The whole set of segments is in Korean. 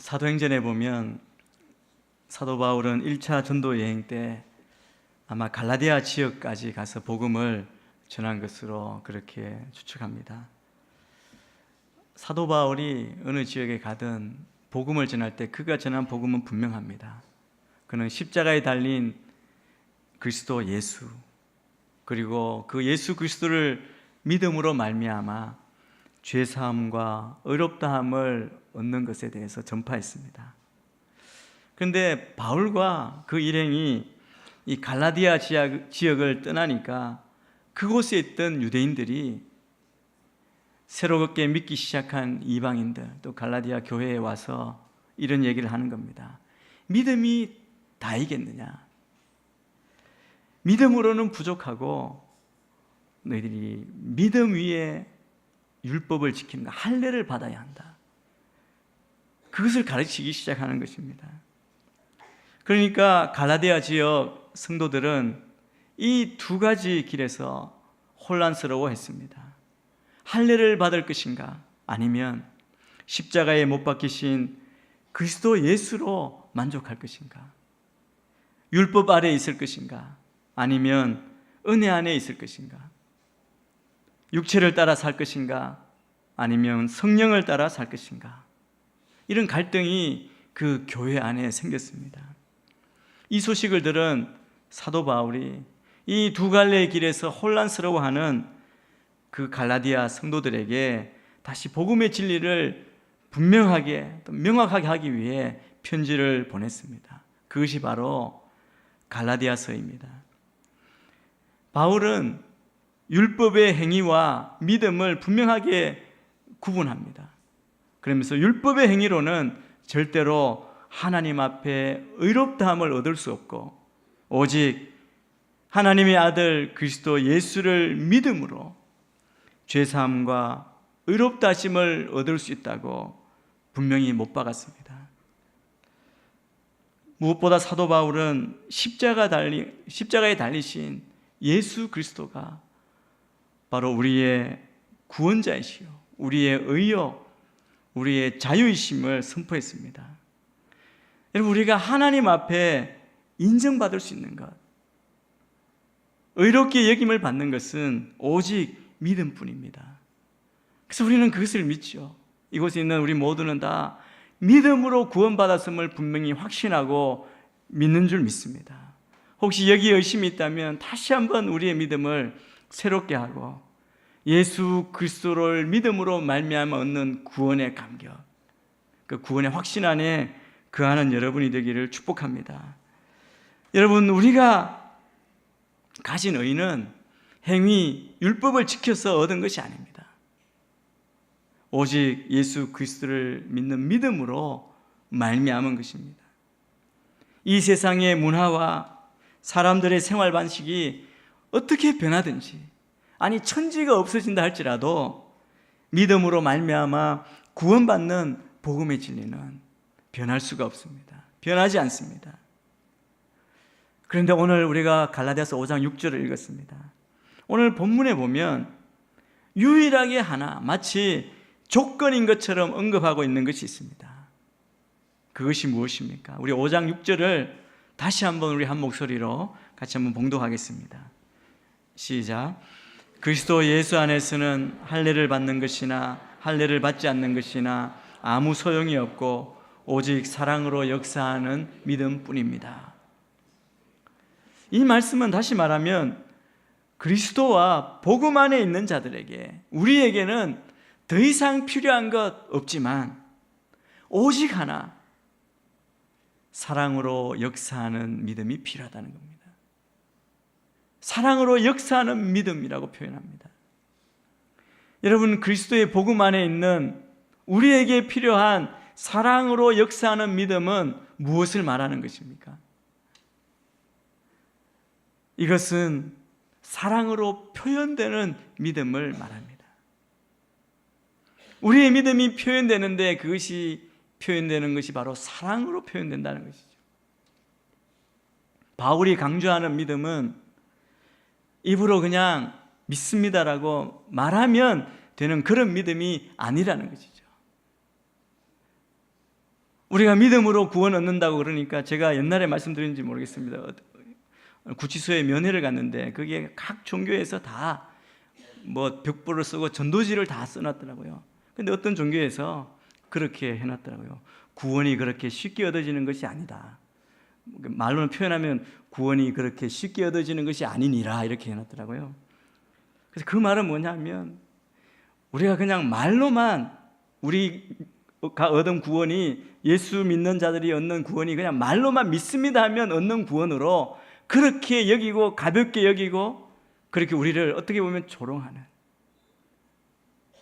사도행전에 보면 사도 바울은 1차 전도 여행 때 아마 갈라디아 지역까지 가서 복음을 전한 것으로 그렇게 추측합니다. 사도 바울이 어느 지역에 가든 복음을 전할 때 그가 전한 복음은 분명합니다. 그는 십자가에 달린 그리스도 예수, 그리고 그 예수 그리스도를 믿음으로 말미암아 죄사함과 의롭다함을 얻는 것에 대해서 전파했습니다. 그런데 바울과 그 일행이 이 갈라디아 지역을 떠나니까 그곳에 있던 유대인들이 새롭게 믿기 시작한 이방인들, 또 갈라디아 교회에 와서 이런 얘기를 하는 겁니다. 믿음이 다이겠느냐? 믿음으로는 부족하고 너희들이 믿음 위에 율법을 지키는 것, 할례를 받아야 한다. 그것을 가르치기 시작하는 것입니다. 그러니까 갈라디아 지역 성도들은 이 두 가지 길에서 혼란스러워했습니다. 할례를 받을 것인가, 아니면 십자가에 못 박히신 그리스도 예수로 만족할 것인가, 율법 아래에 있을 것인가, 아니면 은혜 안에 있을 것인가, 육체를 따라 살 것인가, 아니면 성령을 따라 살 것인가. 이런 갈등이 그 교회 안에 생겼습니다. 이 소식을 들은 사도 바울이 이 두 갈래의 길에서 혼란스러워하는 그 갈라디아 성도들에게 다시 복음의 진리를 분명하게, 또 명확하게 하기 위해 편지를 보냈습니다. 그것이 바로 갈라디아서입니다. 바울은 율법의 행위와 믿음을 분명하게 구분합니다. 그러면서 율법의 행위로는 절대로 하나님 앞에 의롭다함을 얻을 수 없고, 오직 하나님의 아들 그리스도 예수를 믿음으로 죄사함과 의롭다 하심을 얻을 수 있다고 분명히 못 박았습니다. 무엇보다 사도 바울은 십자가에 달리신 예수 그리스도가 바로 우리의 구원자이시요, 우리의 의요, 우리의 자유이심을 선포했습니다. 여러분, 우리가 하나님 앞에 인정받을 수 있는 것, 의롭게 여김을 받는 것은 오직 믿음뿐입니다. 그래서 우리는 그것을 믿죠. 이곳에 있는 우리 모두는 다 믿음으로 구원받았음을 분명히 확신하고 믿는 줄 믿습니다. 혹시 여기에 의심이 있다면 다시 한번 우리의 믿음을 새롭게 하고 예수 그리스도를 믿음으로 말미암아 얻는 구원의 감격, 그 구원의 확신 안에 거하는 여러분이 되기를 축복합니다. 여러분, 우리가 가진 의는 행위, 율법을 지켜서 얻은 것이 아닙니다. 오직 예수 그리스도를 믿는 믿음으로 말미암은 것입니다. 이 세상의 문화와 사람들의 생활 방식이 어떻게 변하든지, 아니 천지가 없어진다 할지라도 믿음으로 말미암아 구원받는 복음의 진리는 변할 수가 없습니다. 변하지 않습니다. 그런데 오늘 우리가 갈라디아서 5장 6절을 읽었습니다. 오늘 본문에 보면 유일하게 하나, 마치 조건인 것처럼 언급하고 있는 것이 있습니다. 그것이 무엇입니까? 우리 5장 6절을 다시 한번 우리 한 목소리로 같이 한번 봉독하겠습니다. 시작. 그리스도 예수 안에서는 할례를 받는 것이나 할례를 받지 않는 것이나 아무 소용이 없고 오직 사랑으로 역사하는 믿음뿐입니다. 이 말씀은 다시 말하면 그리스도와 복음 안에 있는 자들에게, 우리에게는 더 이상 필요한 것 없지만 오직 하나, 사랑으로 역사하는 믿음이 필요하다는 겁니다. 사랑으로 역사하는 믿음이라고 표현합니다. 여러분, 그리스도의 복음 안에 있는 우리에게 필요한 사랑으로 역사하는 믿음은 무엇을 말하는 것입니까? 이것은 사랑으로 표현되는 믿음을 말합니다. 우리의 믿음이 표현되는데 그것이 표현되는 것이 바로 사랑으로 표현된다는 것이죠. 바울이 강조하는 믿음은 입으로 그냥 믿습니다라고 말하면 되는 그런 믿음이 아니라는 것이죠. 우리가 믿음으로 구원 얻는다고 그러니까 제가 옛날에 말씀드렸는지 모르겠습니다. 구치소에 면회를 갔는데 그게 각 종교에서 다 뭐 벽보를 쓰고 전도지를 다 써놨더라고요. 근데 어떤 종교에서 그렇게 해놨더라고요. 구원이 그렇게 쉽게 얻어지는 것이 아니다. 말로는 표현하면 구원이 그렇게 쉽게 얻어지는 것이 아니니라 이렇게 해놨더라고요. 그래서 그 말은 뭐냐면 우리가 그냥 말로만 우리가 얻은 구원이 예수 믿는 자들이 얻는 구원이 그냥 말로만 믿습니다 하면 얻는 구원으로 그렇게 여기고 가볍게 여기고 그렇게 우리를 어떻게 보면 조롱하는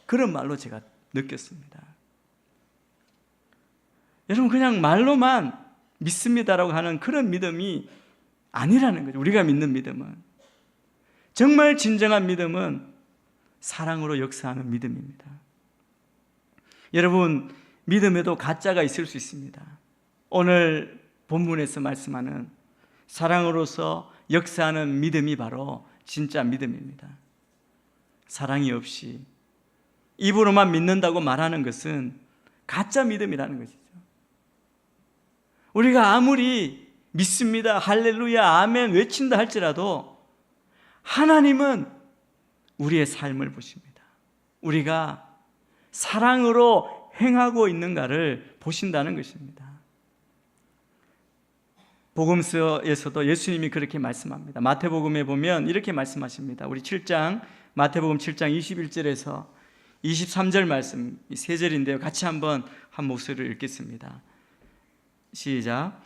그런 말로 제가 느꼈습니다. 여러분 그냥 말로만 믿습니다라고 하는 그런 믿음이 아니라는 거죠. 우리가 믿는 믿음은 정말 진정한 믿음은 사랑으로 역사하는 믿음입니다. 여러분 믿음에도 가짜가 있을 수 있습니다. 오늘 본문에서 말씀하는 사랑으로서 역사하는 믿음이 바로 진짜 믿음입니다. 사랑이 없이 입으로만 믿는다고 말하는 것은 가짜 믿음이라는 것이죠. 우리가 아무리 믿습니다, 할렐루야, 아멘 외친다 할지라도 하나님은 우리의 삶을 보십니다. 우리가 사랑으로 행하고 있는가를 보신다는 것입니다. 복음서에서도 예수님이 그렇게 말씀합니다. 마태복음에 보면 이렇게 말씀하십니다. 우리 마태복음 7장 21절에서 23절 말씀, 이 세 절인데요. 같이 한번 한 목소리를 읽겠습니다. 시작.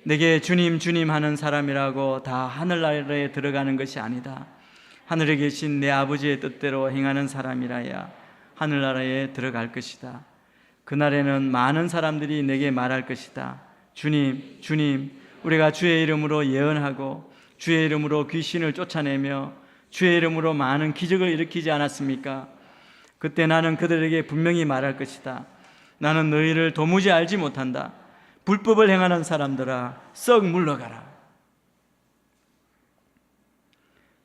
내게 주님 주님 하는 사람이라고 다 하늘나라에 들어가는 것이 아니다. 하늘에 계신 내 아버지의 뜻대로 행하는 사람이라야 하늘나라에 들어갈 것이다. 그날에는 많은 사람들이 내게 말할 것이다. 주님 주님, 우리가 주의 이름으로 예언하고 주의 이름으로 귀신을 쫓아내며 주의 이름으로 많은 기적을 일으키지 않았습니까? 그때 나는 그들에게 분명히 말할 것이다. 나는 너희를 도무지 알지 못한다. 불법을 행하는 사람들아, 썩 물러가라.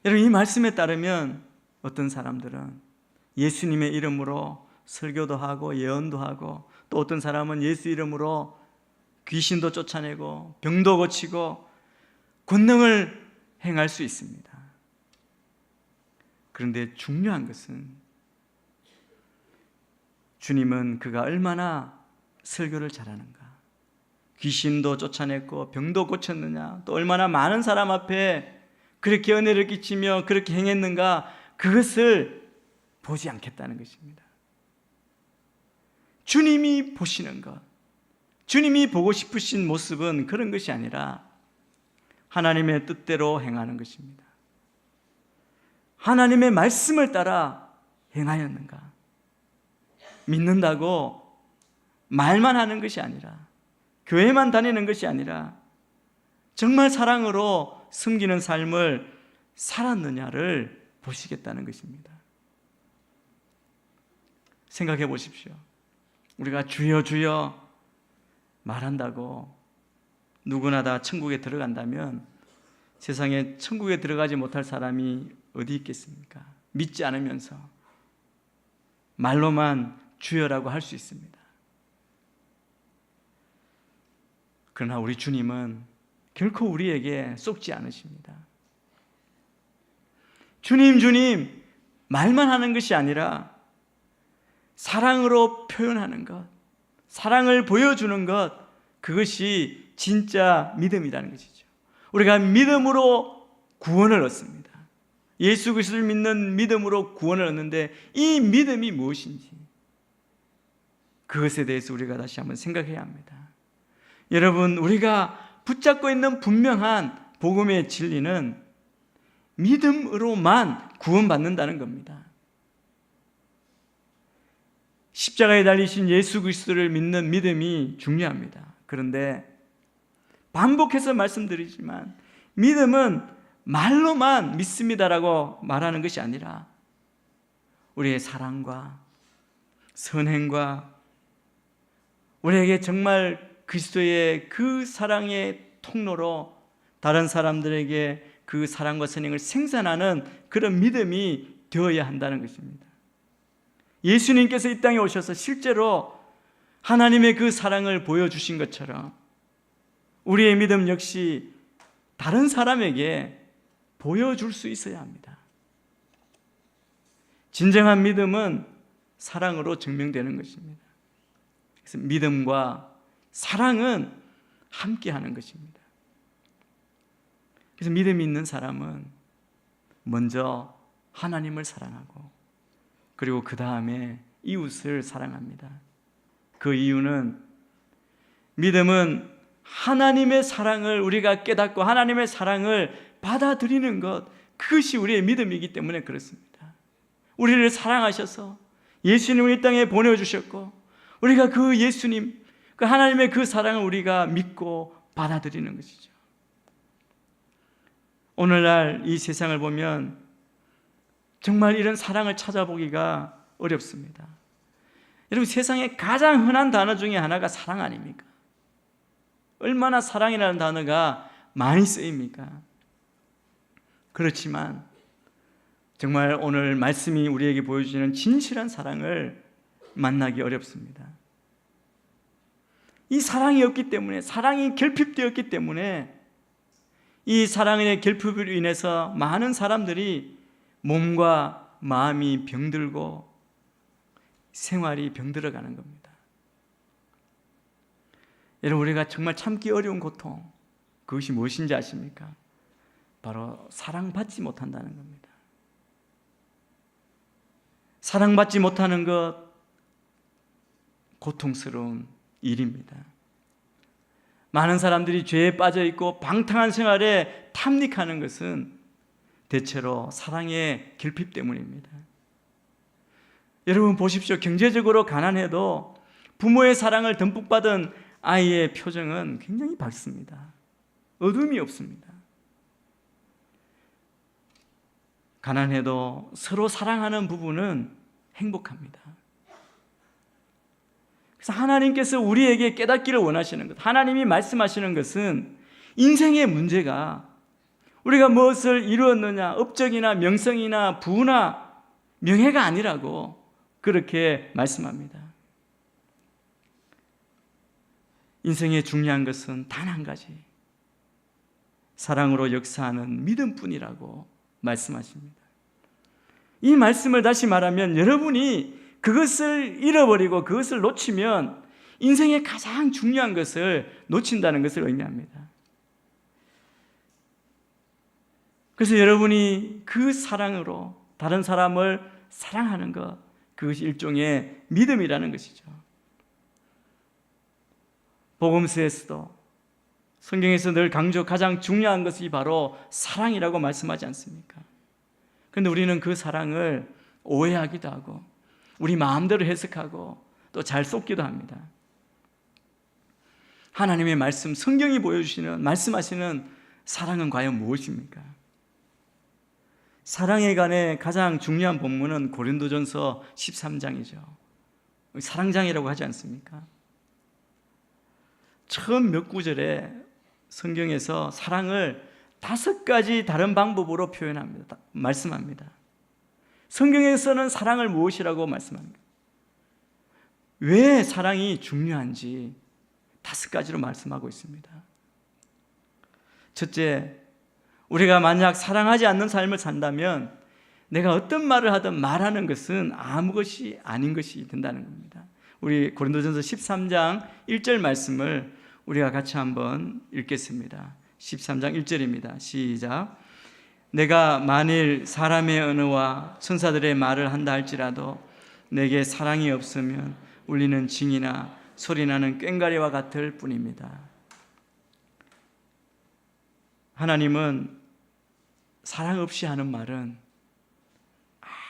여러분, 이 말씀에 따르면 어떤 사람들은 예수님의 이름으로 설교도 하고 예언도 하고, 또 어떤 사람은 예수 이름으로 귀신도 쫓아내고 병도 고치고 권능을 행할 수 있습니다. 그런데 중요한 것은 주님은 그가 얼마나 설교를 잘하는가, 귀신도 쫓아냈고 병도 고쳤느냐, 또 얼마나 많은 사람 앞에 그렇게 은혜를 끼치며 그렇게 행했는가, 그것을 보지 않겠다는 것입니다. 주님이 보시는 것, 주님이 보고 싶으신 모습은 그런 것이 아니라 하나님의 뜻대로 행하는 것입니다. 하나님의 말씀을 따라 행하였는가, 믿는다고 말만 하는 것이 아니라, 교회만 다니는 것이 아니라 정말 사랑으로 섬기는 삶을 살았느냐를 보시겠다는 것입니다. 생각해 보십시오. 우리가 주여 주여 말한다고 누구나 다 천국에 들어간다면 세상에 천국에 들어가지 못할 사람이 어디 있겠습니까? 믿지 않으면서 말로만 주여라고 할 수 있습니다. 그러나 우리 주님은 결코 우리에게 속지 않으십니다. 주님 주님 말만 하는 것이 아니라 사랑으로 표현하는 것, 사랑을 보여주는 것, 그것이 진짜 믿음이라는 것이죠. 우리가 믿음으로 구원을 얻습니다. 예수 그리스도를 믿는 믿음으로 구원을 얻는데 이 믿음이 무엇인지, 그것에 대해서 우리가 다시 한번 생각해야 합니다. 여러분, 우리가 붙잡고 있는 분명한 복음의 진리는 믿음으로만 구원받는다는 겁니다. 십자가에 달리신 예수 그리스도를 믿는 믿음이 중요합니다. 그런데 반복해서 말씀드리지만 믿음은 말로만 믿습니다라고 말하는 것이 아니라 우리의 사랑과 선행과 우리에게 정말 그리스도의 그 사랑의 통로로 다른 사람들에게 그 사랑과 선행을 생산하는 그런 믿음이 되어야 한다는 것입니다. 예수님께서 이 땅에 오셔서 실제로 하나님의 그 사랑을 보여주신 것처럼 우리의 믿음 역시 다른 사람에게 보여줄 수 있어야 합니다. 진정한 믿음은 사랑으로 증명되는 것입니다. 그래서 믿음과 사랑은 함께하는 것입니다. 그래서 믿음이 있는 사람은 먼저 하나님을 사랑하고 그리고 그 다음에 이웃을 사랑합니다. 그 이유는 믿음은 하나님의 사랑을 우리가 깨닫고 하나님의 사랑을 받아들이는 것, 그것이 우리의 믿음이기 때문에 그렇습니다. 우리를 사랑하셔서 예수님을 이 땅에 보내주셨고 우리가 그 예수님, 그 하나님의 그 사랑을 우리가 믿고 받아들이는 것이죠. 오늘날 이 세상을 보면 정말 이런 사랑을 찾아보기가 어렵습니다. 여러분, 세상에 가장 흔한 단어 중에 하나가 사랑 아닙니까? 얼마나 사랑이라는 단어가 많이 쓰입니까? 그렇지만 정말 오늘 말씀이 우리에게 보여주시는 진실한 사랑을 만나기 어렵습니다. 이 사랑이 없기 때문에, 사랑이 결핍되었기 때문에 이 사랑의 결핍으로 인해서 많은 사람들이 몸과 마음이 병들고 생활이 병들어가는 겁니다. 여러분, 우리가 정말 참기 어려운 고통, 그것이 무엇인지 아십니까? 바로 사랑받지 못한다는 겁니다. 사랑받지 못하는 것, 고통스러운 일입니다. 많은 사람들이 죄에 빠져 있고 방탕한 생활에 탐닉하는 것은 대체로 사랑의 결핍 때문입니다. 여러분 보십시오. 경제적으로 가난해도 부모의 사랑을 듬뿍 받은 아이의 표정은 굉장히 밝습니다. 어둠이 없습니다. 가난해도 서로 사랑하는 부부는 행복합니다. 그래서 하나님께서 우리에게 깨닫기를 원하시는 것, 하나님이 말씀하시는 것은 인생의 문제가 우리가 무엇을 이루었느냐, 업적이나 명성이나 부나 명예가 아니라고 그렇게 말씀합니다. 인생에 중요한 것은 단 한 가지, 사랑으로 역사하는 믿음뿐이라고 말씀하십니다. 이 말씀을 다시 말하면 여러분이 그것을 잃어버리고 그것을 놓치면 인생의 가장 중요한 것을 놓친다는 것을 의미합니다. 그래서 여러분이 그 사랑으로 다른 사람을 사랑하는 것, 그것이 일종의 믿음이라는 것이죠. 복음서에서도 성경에서 늘 강조, 가장 중요한 것이 바로 사랑이라고 말씀하지 않습니까? 그런데 우리는 그 사랑을 오해하기도 하고 우리 마음대로 해석하고 또 잘 쏟기도 합니다. 하나님의 말씀, 성경이 보여주시는, 말씀하시는 사랑은 과연 무엇입니까? 사랑에 관해 가장 중요한 본문은 고린도전서 13장이죠. 사랑장이라고 하지 않습니까? 처음 몇 구절에 성경에서 사랑을 5가지 다른 방법으로 표현합니다. 말씀합니다. 성경에서는 사랑을 무엇이라고 말씀합니다. 왜 사랑이 중요한지 5가지로 말씀하고 있습니다. 첫째, 우리가 만약 사랑하지 않는 삶을 산다면 내가 어떤 말을 하든 말하는 것은 아무 것이 아닌 것이 된다는 겁니다. 우리 고린도전서 13장 1절 말씀을 우리가 같이 한번 읽겠습니다. 13장 1절입니다. 시작. 내가 만일 사람의 언어와 천사들의 말을 한다 할지라도 내게 사랑이 없으면 울리는 징이나 소리나는 꽹과리와 같을 뿐입니다. 하나님은 사랑 없이 하는 말은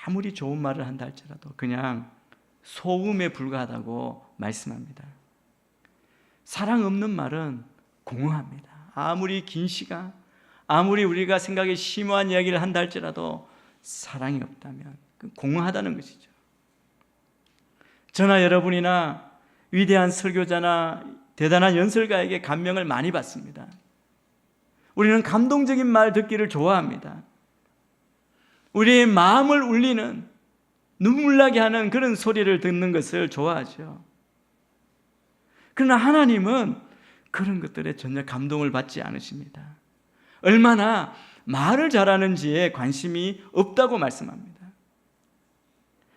아무리 좋은 말을 한다 할지라도 그냥 소음에 불과하다고 말씀합니다. 사랑 없는 말은 공허합니다. 아무리 긴 시간, 아무리 우리가 생각에 심오한 이야기를 한다 할지라도 사랑이 없다면 공허하다는 것이죠. 저나 여러분이나 위대한 설교자나 대단한 연설가에게 감명을 많이 받습니다. 우리는 감동적인 말 듣기를 좋아합니다. 우리의 마음을 울리는, 눈물 나게 하는 그런 소리를 듣는 것을 좋아하죠. 그러나 하나님은 그런 것들에 전혀 감동을 받지 않으십니다. 얼마나 말을 잘하는지에 관심이 없다고 말씀합니다.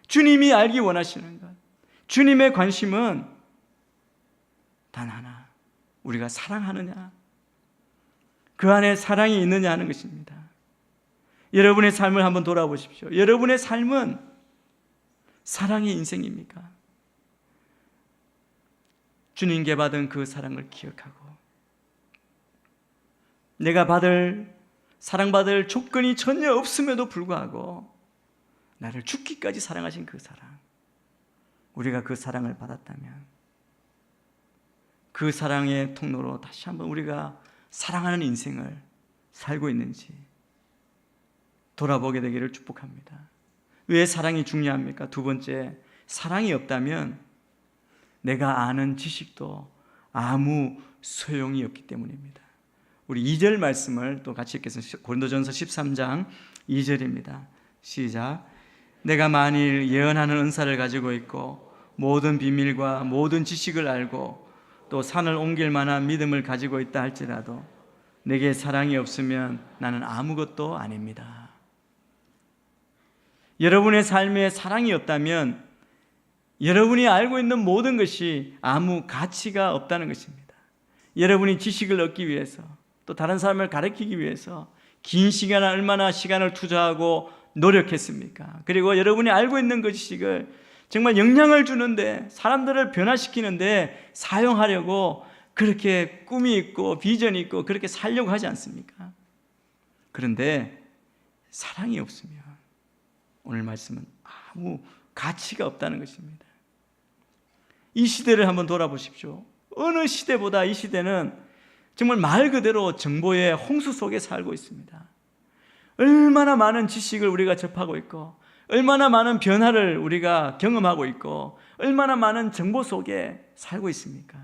주님이 알기 원하시는 것, 주님의 관심은 단 하나, 우리가 사랑하느냐, 그 안에 사랑이 있느냐 하는 것입니다. 여러분의 삶을 한번 돌아보십시오. 여러분의 삶은 사랑의 인생입니까? 주님께 받은 그 사랑을 기억하고 내가 사랑받을 조건이 전혀 없음에도 불구하고 나를 죽기까지 사랑하신 그 사랑, 우리가 그 사랑을 받았다면 그 사랑의 통로로 다시 한번 우리가 사랑하는 인생을 살고 있는지 돌아보게 되기를 축복합니다. 왜 사랑이 중요합니까? 두 번째, 사랑이 없다면 내가 아는 지식도 아무 소용이 없기 때문입니다. 우리 2절 말씀을 또 같이 읽겠습니다. 고린도전서 13장 2절입니다. 시작. 내가 만일 예언하는 은사를 가지고 있고 모든 비밀과 모든 지식을 알고 또 산을 옮길 만한 믿음을 가지고 있다 할지라도 내게 사랑이 없으면 나는 아무것도 아닙니다. 여러분의 삶에 사랑이 없다면 여러분이 알고 있는 모든 것이 아무 가치가 없다는 것입니다. 여러분이 지식을 얻기 위해서 또 다른 사람을 가르치기 위해서 긴 시간, 얼마나 시간을 투자하고 노력했습니까? 그리고 여러분이 알고 있는 그 지식을 정말 영향을 주는데, 사람들을 변화시키는데 사용하려고 그렇게 꿈이 있고 비전이 있고 그렇게 살려고 하지 않습니까? 그런데 사랑이 없으면 오늘 말씀은 아무 가치가 없다는 것입니다. 이 시대를 한번 돌아보십시오. 어느 시대보다 이 시대는 정말 말 그대로 정보의 홍수 속에 살고 있습니다. 얼마나 많은 지식을 우리가 접하고 있고 얼마나 많은 변화를 우리가 경험하고 있고 얼마나 많은 정보 속에 살고 있습니까?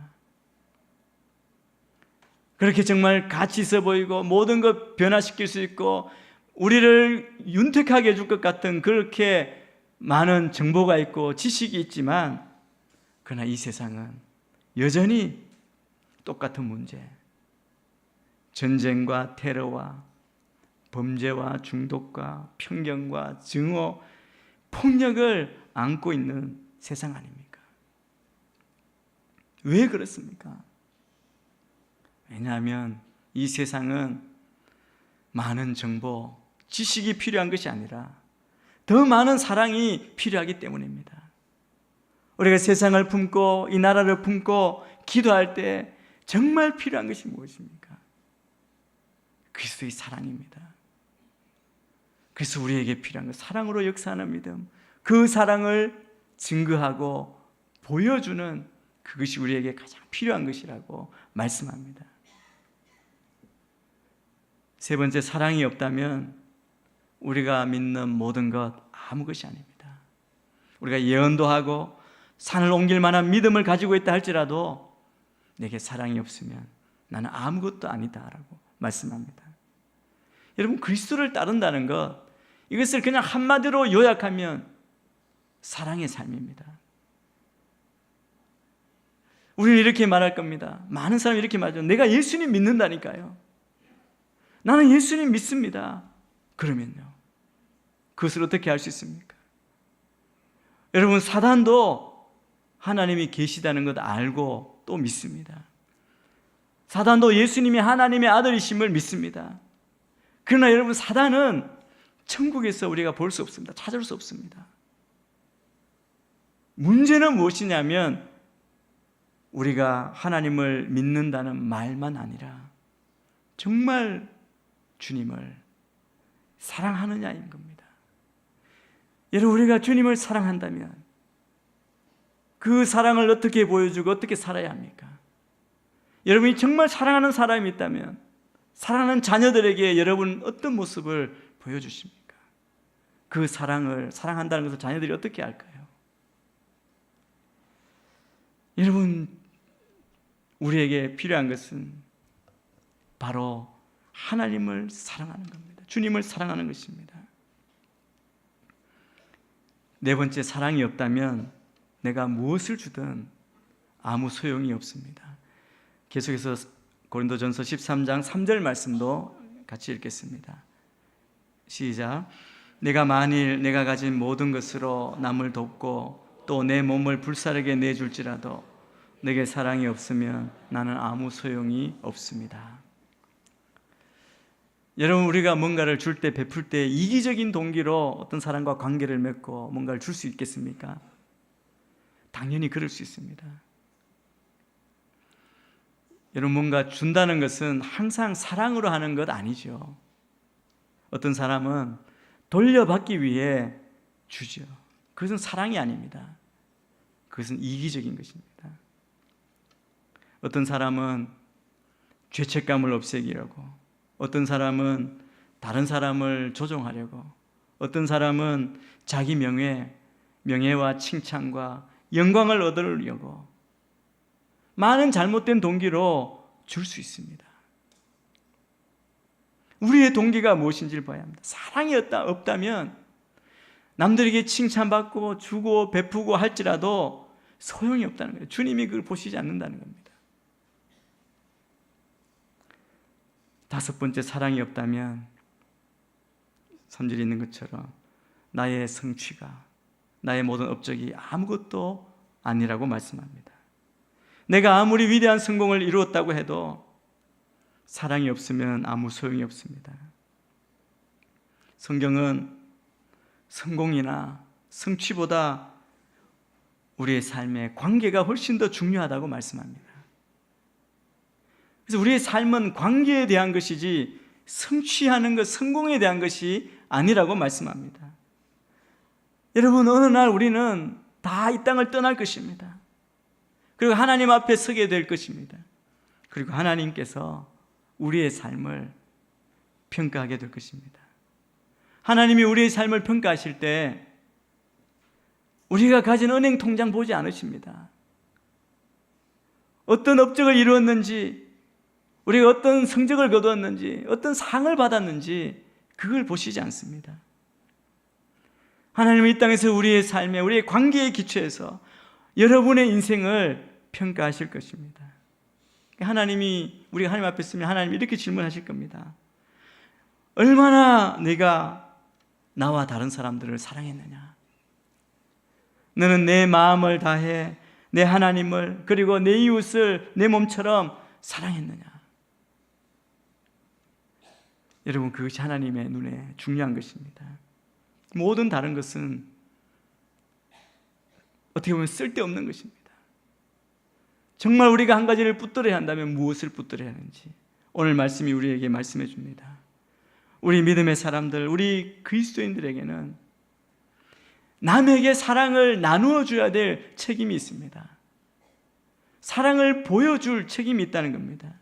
그렇게 정말 가치 있어 보이고 모든 것 변화시킬 수 있고 우리를 윤택하게 해줄 것 같은 그렇게 많은 정보가 있고 지식이 있지만, 그러나 이 세상은 여전히 똑같은 문제, 전쟁과 테러와 범죄와 중독과 편견과 증오, 폭력을 안고 있는 세상 아닙니까? 왜 그렇습니까? 왜냐하면 이 세상은 많은 정보, 지식이 필요한 것이 아니라 더 많은 사랑이 필요하기 때문입니다. 우리가 세상을 품고 이 나라를 품고 기도할 때 정말 필요한 것이 무엇입니까? 그리스도의 사랑입니다. 그래서 우리에게 필요한 것, 사랑으로 역사하는 믿음, 그 사랑을 증거하고 보여주는 그것이 우리에게 가장 필요한 것이라고 말씀합니다. 세 번째, 사랑이 없다면 우리가 믿는 모든 것 아무 것이 아닙니다. 우리가 예언도 하고 산을 옮길 만한 믿음을 가지고 있다 할지라도 내게 사랑이 없으면 나는 아무것도 아니다라고 말씀합니다. 여러분, 그리스도를 따른다는 것, 이것을 그냥 한마디로 요약하면 사랑의 삶입니다. 우리는 이렇게 말할 겁니다. 많은 사람이 이렇게 말하죠. 내가 예수님 믿는다니까요. 나는 예수님 믿습니다. 그러면요, 그것을 어떻게 할 수 있습니까? 여러분, 사단도 하나님이 계시다는 것 알고 또 믿습니다. 사단도 예수님이 하나님의 아들이심을 믿습니다. 그러나 여러분, 사단은 천국에서 우리가 볼 수 없습니다. 찾을 수 없습니다. 문제는 무엇이냐면 우리가 하나님을 믿는다는 말만 아니라 정말 주님을 사랑하느냐인 겁니다. 여러분, 우리가 주님을 사랑한다면 그 사랑을 어떻게 보여주고 어떻게 살아야 합니까? 여러분이 정말 사랑하는 사람이 있다면 사랑하는 자녀들에게 여러분 어떤 모습을 보여주십니까? 그 사랑을 사랑한다는 것을 자녀들이 어떻게 할까요? 여러분, 우리에게 필요한 것은 바로 하나님을 사랑하는 겁니다. 주님을 사랑하는 것입니다. 네 번째, 사랑이 없다면 내가 무엇을 주든 아무 소용이 없습니다. 계속해서 고린도전서 13장 3절 말씀도 같이 읽겠습니다. 시작. 내가 만일 내가 가진 모든 것으로 남을 돕고 또 내 몸을 불사르게 내줄지라도 내게 사랑이 없으면 나는 아무 소용이 없습니다. 여러분, 우리가 뭔가를 줄 때, 베풀 때 이기적인 동기로 어떤 사람과 관계를 맺고 뭔가를 줄 수 있겠습니까? 당연히 그럴 수 있습니다. 여러분, 뭔가 준다는 것은 항상 사랑으로 하는 것 아니죠. 어떤 사람은 돌려받기 위해 주죠. 그것은 사랑이 아닙니다. 그것은 이기적인 것입니다. 어떤 사람은 죄책감을 없애기려고, 어떤 사람은 다른 사람을 조종하려고, 어떤 사람은 자기 명예와 칭찬과 영광을 얻으려고 많은 잘못된 동기로 줄 수 있습니다. 우리의 동기가 무엇인지를 봐야 합니다. 사랑이 없다면 남들에게 칭찬받고 주고 베푸고 할지라도 소용이 없다는 거예요. 주님이 그걸 보시지 않는다는 겁니다. 다섯 번째, 사랑이 없다면 선질이 있는 것처럼 나의 성취가, 나의 모든 업적이 아무것도 아니라고 말씀합니다. 내가 아무리 위대한 성공을 이루었다고 해도 사랑이 없으면 아무 소용이 없습니다. 성경은 성공이나 성취보다 우리의 삶의 관계가 훨씬 더 중요하다고 말씀합니다. 그래서 우리의 삶은 관계에 대한 것이지 성취하는 것, 성공에 대한 것이 아니라고 말씀합니다. 여러분, 어느 날 우리는 다 이 땅을 떠날 것입니다. 그리고 하나님 앞에 서게 될 것입니다. 그리고 하나님께서 우리의 삶을 평가하게 될 것입니다. 하나님이 우리의 삶을 평가하실 때 우리가 가진 은행 통장 보지 않으십니다. 어떤 업적을 이루었는지, 우리가 어떤 성적을 거두었는지, 어떤 상을 받았는지 그걸 보시지 않습니다. 하나님은 이 땅에서 우리의 삶에, 우리의 관계에 기초해서 여러분의 인생을 평가하실 것입니다. 하나님이, 우리가 하나님 앞에 있으면 하나님이 이렇게 질문하실 겁니다. 얼마나 네가 나와 다른 사람들을 사랑했느냐? 너는 내 마음을 다해 내 하나님을, 그리고 내 이웃을 내 몸처럼 사랑했느냐? 여러분, 그것이 하나님의 눈에 중요한 것입니다. 모든 다른 것은 어떻게 보면 쓸데없는 것입니다. 정말 우리가 한 가지를 붙들어야 한다면 무엇을 붙들어야 하는지 오늘 말씀이 우리에게 말씀해 줍니다. 우리 믿음의 사람들, 우리 그리스도인들에게는 남에게 사랑을 나누어 줘야 될 책임이 있습니다. 사랑을 보여줄 책임이 있다는 겁니다.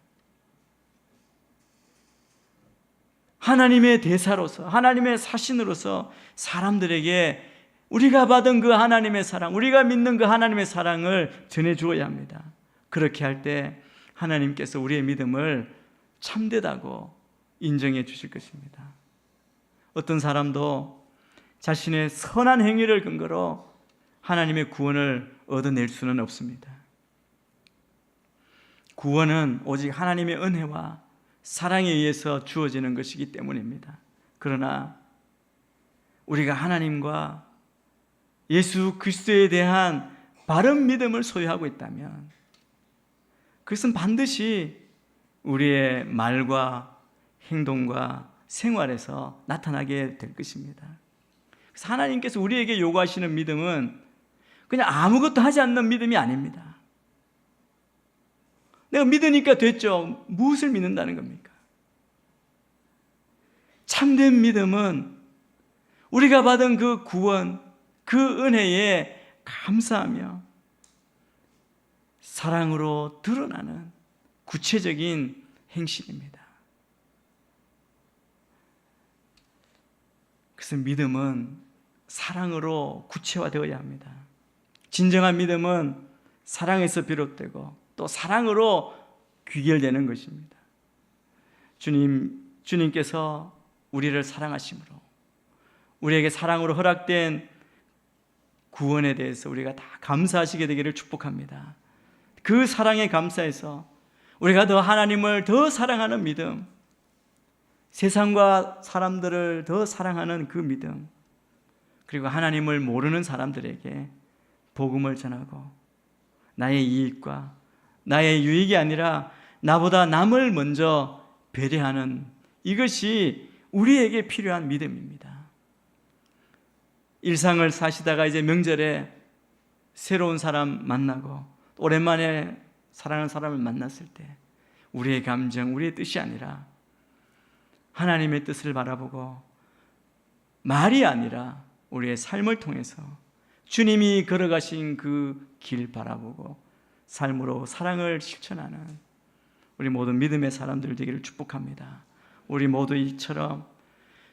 하나님의 대사로서, 하나님의 사신으로서 사람들에게 우리가 받은 그 하나님의 사랑, 우리가 믿는 그 하나님의 사랑을 전해 주어야 합니다. 그렇게 할 때 하나님께서 우리의 믿음을 참되다고 인정해 주실 것입니다. 어떤 사람도 자신의 선한 행위를 근거로 하나님의 구원을 얻어낼 수는 없습니다. 구원은 오직 하나님의 은혜와 사랑에 의해서 주어지는 것이기 때문입니다. 그러나 우리가 하나님과 예수 그리스도에 대한 바른 믿음을 소유하고 있다면 그것은 반드시 우리의 말과 행동과 생활에서 나타나게 될 것입니다. 그래서 하나님께서 우리에게 요구하시는 믿음은 그냥 아무것도 하지 않는 믿음이 아닙니다. 내가 믿으니까 됐죠. 무엇을 믿는다는 겁니까? 참된 믿음은 우리가 받은 그 구원, 그 은혜에 감사하며 사랑으로 드러나는 구체적인 행실입니다. 그래서 믿음은 사랑으로 구체화되어야 합니다. 진정한 믿음은 사랑에서 비롯되고 또 사랑으로 귀결되는 것입니다. 주님께서 우리를 사랑하심으로 우리에게 사랑으로 허락된 구원에 대해서 우리가 다 감사하시게 되기를 축복합니다. 그 사랑에 감사해서 우리가 더 하나님을 더 사랑하는 믿음, 세상과 사람들을 더 사랑하는 그 믿음, 그리고 하나님을 모르는 사람들에게 복음을 전하고 나의 이익과 나의 유익이 아니라 나보다 남을 먼저 배려하는, 이것이 우리에게 필요한 믿음입니다. 일상을 사시다가 이제 명절에 새로운 사람 만나고 오랜만에 사랑하는 사람을 만났을 때 우리의 감정, 우리의 뜻이 아니라 하나님의 뜻을 바라보고 말이 아니라 우리의 삶을 통해서 주님이 걸어가신 그 길 바라보고 삶으로 사랑을 실천하는 우리 모두 믿음의 사람들 되기를 축복합니다. 우리 모두 이처럼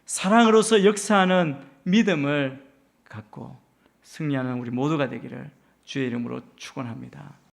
사랑으로서 역사하는 믿음을 갖고 승리하는 우리 모두가 되기를 주의 이름으로 축원합니다.